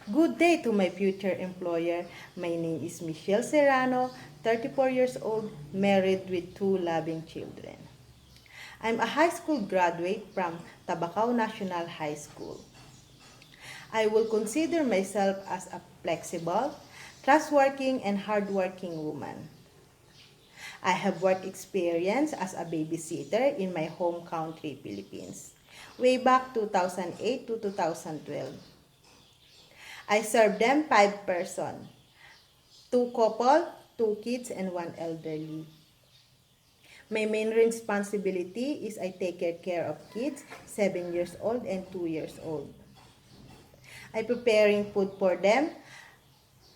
Good day to my future employer. My name is Michelle Serrano, 34 years old, married with 2 loving children. I'm a high school graduate from Tabacao National High School. I will consider myself as a flexible, trustworthy, and hardworking woman. I have work experience as a babysitter in my home country, Philippines, way back 2008 to 2012. I served them 5 person, 2 couple, 2 kids, and 1 elderly. My main responsibility is I take care of kids 7 years old and 2 years old. I preparing food for them,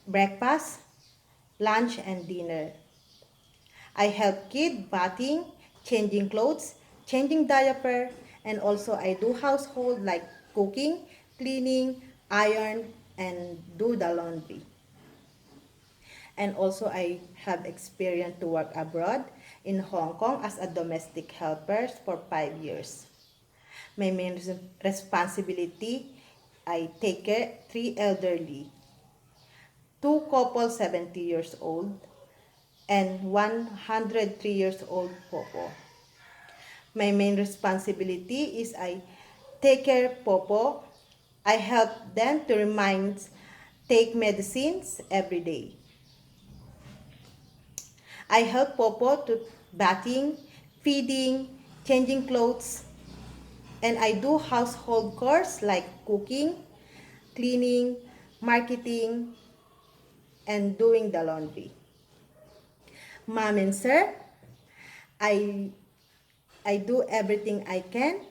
breakfast, lunch, and dinner. I help kid bathing, changing clothes, changing diaper, and also I do household like cooking, cleaning, iron, and do the laundry. And also I have experience to work abroad in Hong Kong as a domestic helper for 5 years. My main responsibility, I take care 3 elderly, 2 couple 70 years old, and 103 years old popo. My main responsibility is I take care popo. I help them to take medicines every day. I help popo to bathing, feeding, changing clothes, and I do household chores like cooking, cleaning, marketing, and doing the laundry. Mom and sir, I I do everything I can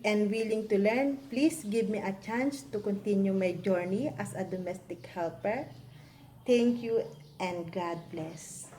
and willing to learn. Please give me a chance to continue my journey as a domestic helper. Thank you and God bless.